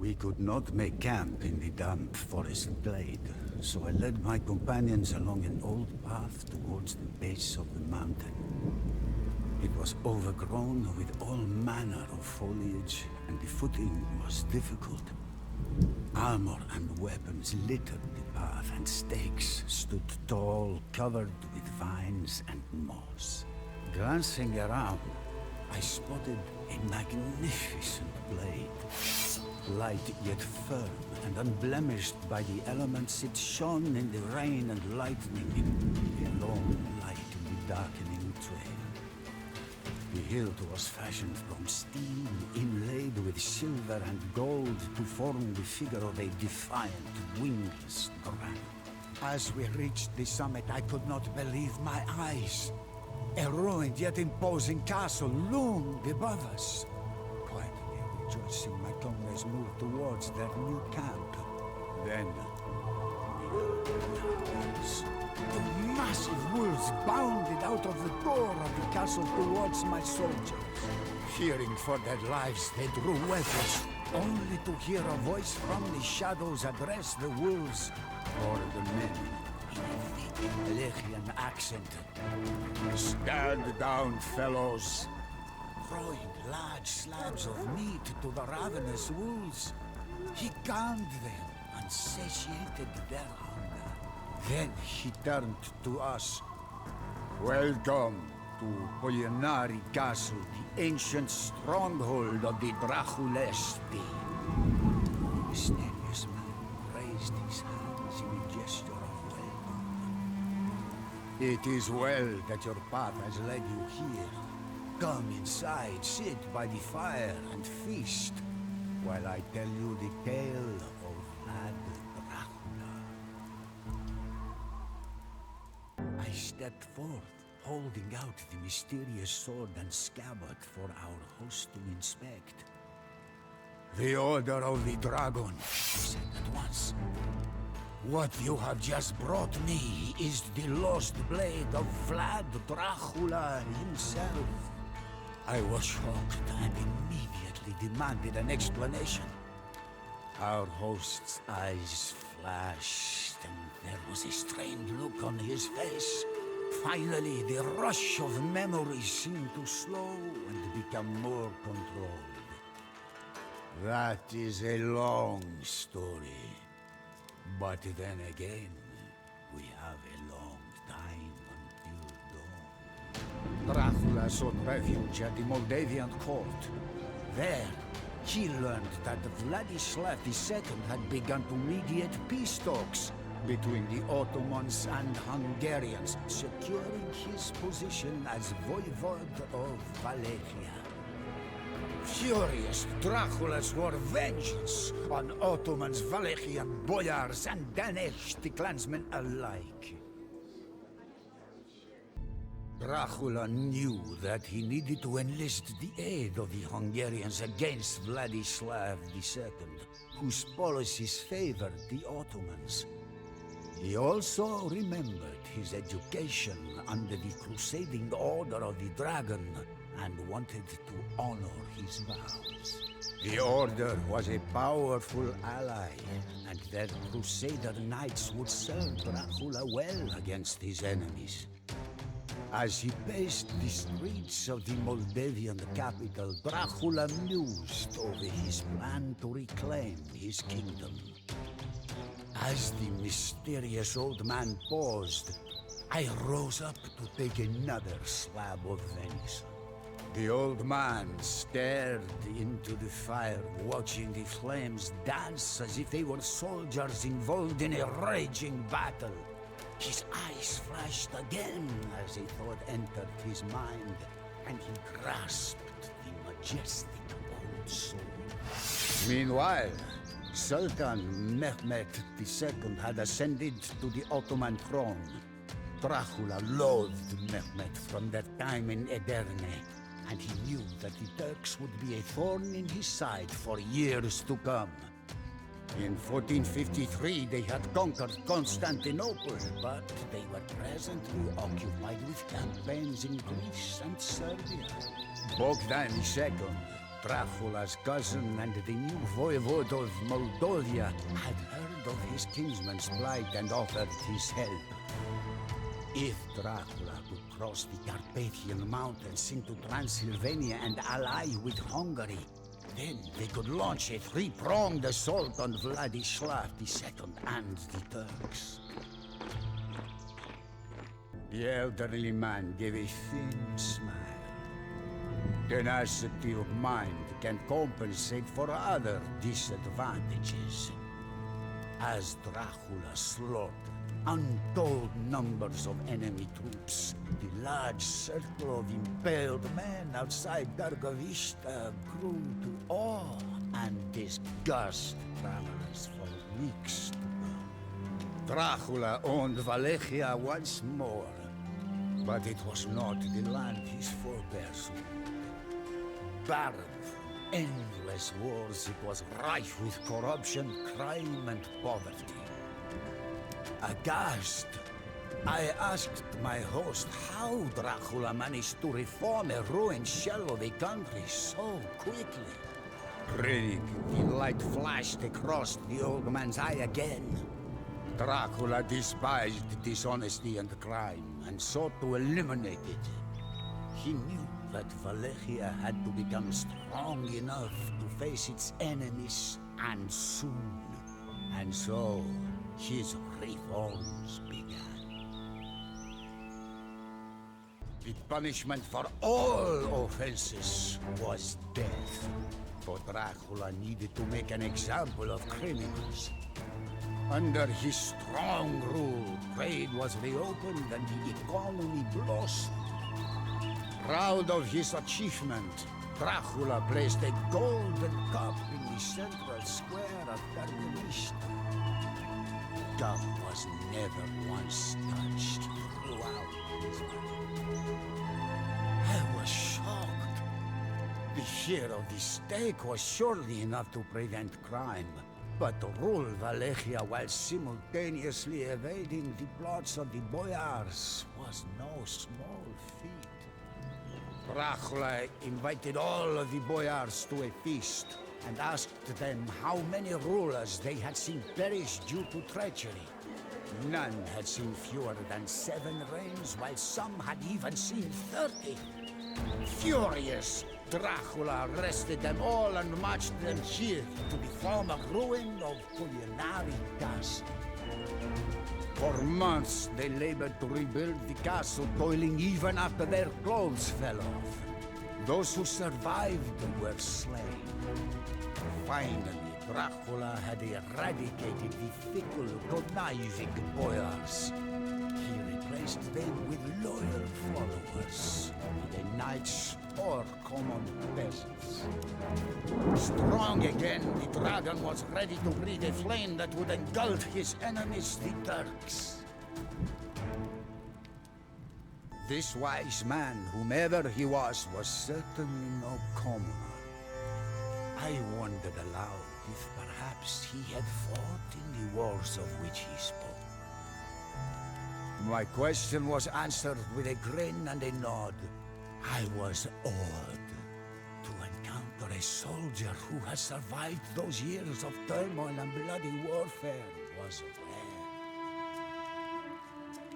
We could not make camp in the damp forest glade, so I led my companions along an old path towards the base of the mountain. It was overgrown with all manner of foliage, and the footing was difficult. Armor and weapons littered the path, and stakes stood tall, covered with vines and moss. Glancing around, I spotted a magnificent blade. Light yet firm and unblemished by the elements, it shone in the rain and lightning, a lone light in the darkening trail. The hilt was fashioned from steel, inlaid with silver and gold to form the figure of a defiant, wingless dragon. As we reached the summit, I could not believe my eyes. A ruined yet imposing castle loomed above us. Quietly rejoicing, my comrades moved towards their new camp. Then, the massive wolves bounded out of the door of the castle towards my soldiers. Fearing for their lives, they drew weapons, only to hear a voice from the shadows address the wolves or the men in a thick Malachian accent. "Stand down, fellows!" Throwing large slabs of meat to the ravenous wolves, he calmed them and satiated their hunger. Then he turned to us. "Welcome to Poyanari Castle, the ancient stronghold of the Dracula-DE." The mysterious man raised his hands in a gesture of welcome. "It is well that your path has led you here. Come inside, sit by the fire and feast, while I tell you the tale of Dracula." I stepped forth, holding out the mysterious sword and scabbard for our host to inspect. "The Order of the Dragon," he said at once. "What you have just brought me is the lost blade of Dracula himself." I was shocked and immediately demanded an explanation. Our host's eyes flashed, and there was a strained look on his face. Finally, the rush of memories seemed to slow and become more controlled. That is a long story. But then again, we have a long time until dawn. Dracula sought refuge at the Moldavian court. There, he learned that Vladislav II had begun to mediate peace talks between the Ottomans and Hungarians, securing his position as voivode of Wallachia. Furious, Dracula swore vengeance on Ottomans, Wallachian boyars, and Danish clansmen alike. Dracula knew that he needed to enlist the aid of the Hungarians against Vladislav II, whose policies favored the Ottomans. He also remembered his education under the crusading Order of the Dragon and wanted to honor his vows. The Order was a powerful ally, and their Crusader knights would serve Dracula well against his enemies. As he paced the streets of the Moldavian capital, Dracula mused over his plan to reclaim his kingdom. As the mysterious old man paused, I rose up to take another slab of venison. The old man stared into the fire, watching the flames dance as if they were soldiers involved in a raging battle. His eyes flashed again as a thought entered his mind, and he grasped the majestic old sword. Meanwhile, Sultan Mehmed II had ascended to the Ottoman throne. Dracula loathed Mehmed from their time in Edirne, and he knew that the Turks would be a thorn in his side for years to come. In 1453 they had conquered Constantinople, but they were presently occupied with campaigns in Greece and Serbia. Bogdan II, Dracula's cousin and the new voivode of Moldavia had heard of his kinsman's plight and offered his help. If Dracula could cross the Carpathian Mountains into Transylvania and ally with Hungary, then they could launch a three-pronged assault on Vladislav II and the Turks. The elderly man gave a thin smile. Tenacity of mind can compensate for other disadvantages. As Dracula slaughtered untold numbers of enemy troops, the large circle of impaled men outside Dargovista grew to awe and disgust travelers for weeks to come. Dracula owned Wallachia once more, but it was not the land his forebears ruled. Barren from endless wars, it was rife with corruption, crime, and poverty. Aghast, I asked my host how Dracula managed to reform a ruined shell of a country so quickly. Grinning, the light flashed across the old man's eye again. Dracula despised dishonesty and crime, and sought to eliminate it. He knew that Wallachia had to become strong enough to face its enemies, and soon. And so, his reforms began. The punishment for all offenses was death. For Dracula needed to make an example of criminals. Under his strong rule, trade was reopened and the economy blossomed. Proud of his achievement, Dracula placed a golden cup in the central square of Dargovista. The cup was never once touched throughout his life. I was shocked. The fear of the stake was surely enough to prevent crime. But to rule Wallachia while simultaneously evading the plots of the boyars was no small feat. Dracula invited all of the boyars to a feast and asked them how many rulers they had seen perish due to treachery. None had seen fewer than 7 reigns, while some had even seen 30. Furious, Dracula arrested them all and marched them here to the former ruin of Culinary Castle. For months they labored to rebuild the castle, toiling even after their clothes fell off. Those who survived were slain. Finally, Dracula had eradicated the fickle, conniving boyars. He replaced them with loyal followers, be they knights or common peasants. Strong again, the dragon was ready to breathe a flame that would engulf his enemies, the Turks. This wise man, whomever he was certainly no commoner. I wondered aloud if perhaps he had fought in the wars of which he spoke. My question was answered with a grin and a nod. I was awed. To encounter a soldier who has survived those years of turmoil and bloody warfare was rare.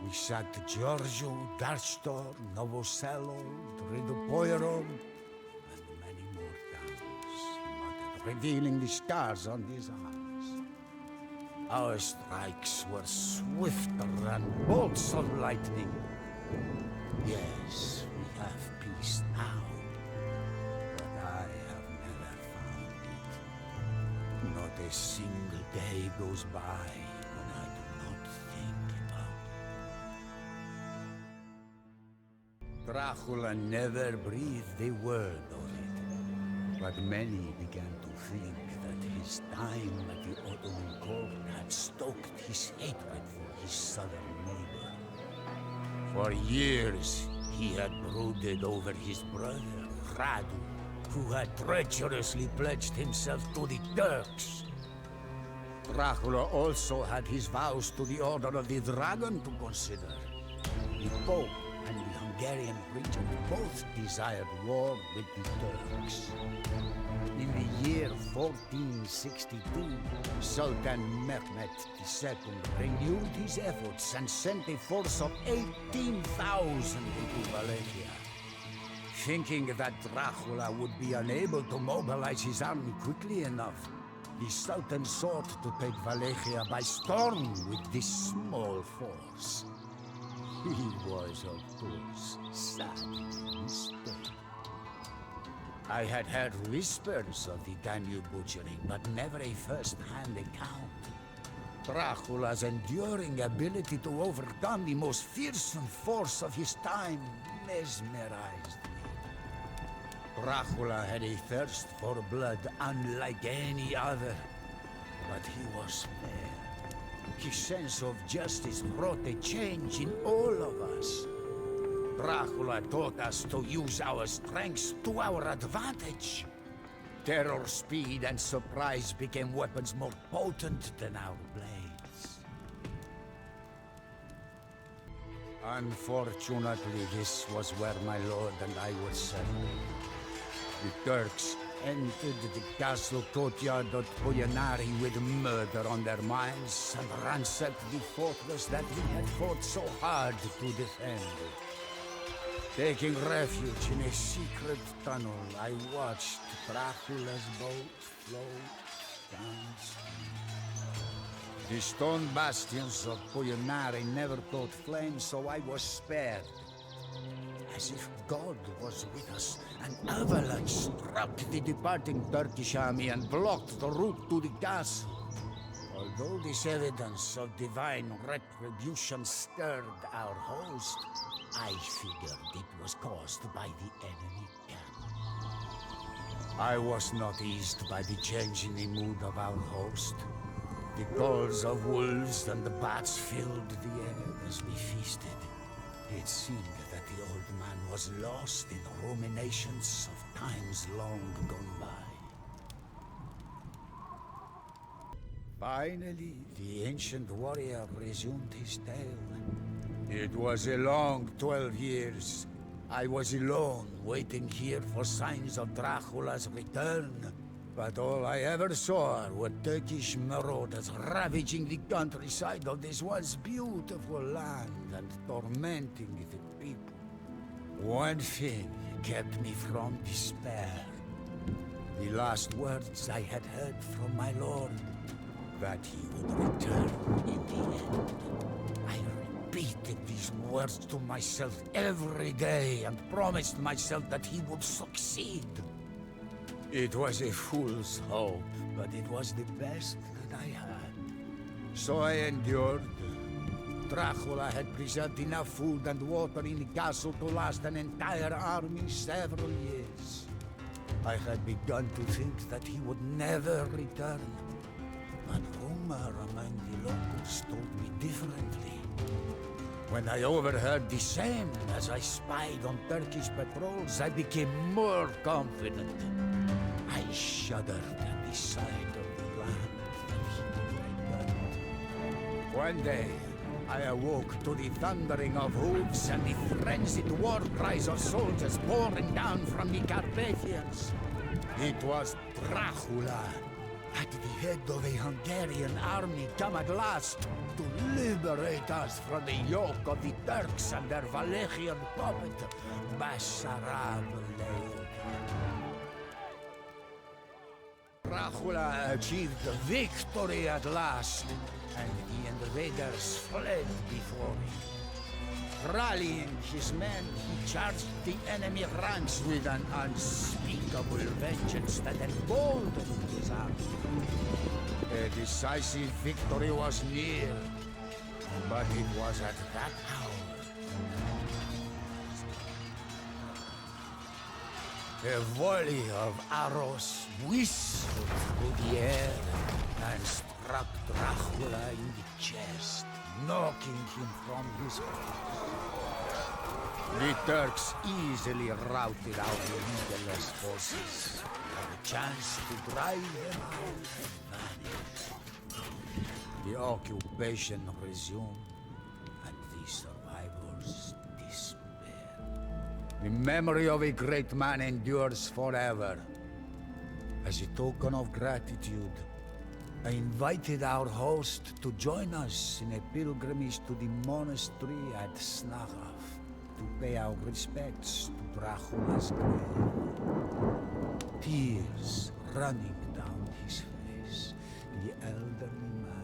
We sat Giorgio, Darstor, Novoselo, Tridopoiron, and many more towns, he muttered, revealing the scars on his arms. Our strikes were swifter than bolts of lightning. Yes, we have peace now, but I have never found it. Not a single day goes by when I do not think about it. Dracula never breathed a word of it, but many began to think that his time at the Ottoman court had stoked his hatred for his southern neighbor. For years, he had brooded over his brother, Radu, who had treacherously pledged himself to the Turks. Dracula also had his vows to the Order of the Dragon to consider. The Pope and the Hungarian regent both desired war with the Turks. year 1462, Sultan Mehmet II renewed his efforts and sent a force of 18,000 into Wallachia. Thinking that Dracula would be unable to mobilize his army quickly enough, the Sultan sought to take Wallachia by storm with this small force. He was, of course, sadly mistaken. I had heard whispers of the Danube butchering, but never a first-hand account. Dracula's enduring ability to overcome the most fearsome force of his time mesmerized me. Dracula had a thirst for blood unlike any other, but he was spared. His sense of justice wrought a change in all of us. Dracula taught us to use our strengths to our advantage. Terror, speed, and surprise became weapons more potent than our blades. Unfortunately, this was where my lord and I were separated. The Turks entered the castle courtyard of Poyanari with murder on their minds and ransacked the fortress that we had fought so hard to defend. Taking refuge in a secret tunnel, I watched Dracula's boat float downstream. The stone bastions of Poyanari never caught flame, so I was spared. As if God was with us, an avalanche struck the departing Turkish army and blocked the route to the castle. Although this evidence of divine retribution stirred our host, I figured it was caused by the enemy camp. I was not eased by the change in the mood of our host. The calls of wolves and the bats filled the air as we feasted. It seemed that the old man was lost in ruminations of times long gone by. Finally, the ancient warrior resumed his tale. It was a long 12 years. I was alone, waiting here for signs of Dracula's return. But all I ever saw were Turkish marauders ravaging the countryside of this once beautiful land and tormenting the people. One thing kept me from despair. The last words I had heard from my lord, that he would return in the end. I repeated these words to myself every day and promised myself that he would succeed. It was a fool's hope, but it was the best that I had. So I endured. Dracula had preserved enough food and water in the castle to last an entire army several years. I had begun to think that he would never return, but rumor among the locals told me differently. When I overheard the same as I spied on Turkish patrols, I became more confident. I shuddered at the sight of the land that he would return. One day, I awoke to the thundering of hooves and the frenzied war cries of soldiers pouring down from the Carpathians. It was Dracula, at the head of a Hungarian army come at last to liberate us from the yoke of the Turks and their Wallachian puppet, Basarab Leil. Dracula achieved victory at last, and the invaders fled before him. Rallying his men, he charged the enemy ranks with an unspeakable vengeance that emboldened his army. A decisive victory was near, but it was at that hour. A volley of arrows whistled through the air and struck Dracula in the chest, knocking him from his horse. The Turks easily routed out the leaderless forces, and a chance to drive them out had vanished. The occupation resumed, and the survivors disappeared. The memory of a great man endures forever. As a token of gratitude, I invited our host to join us in a pilgrimage to the monastery at Snarov to pay our respects to Dracula's grave. Tears running down his face, the elderly man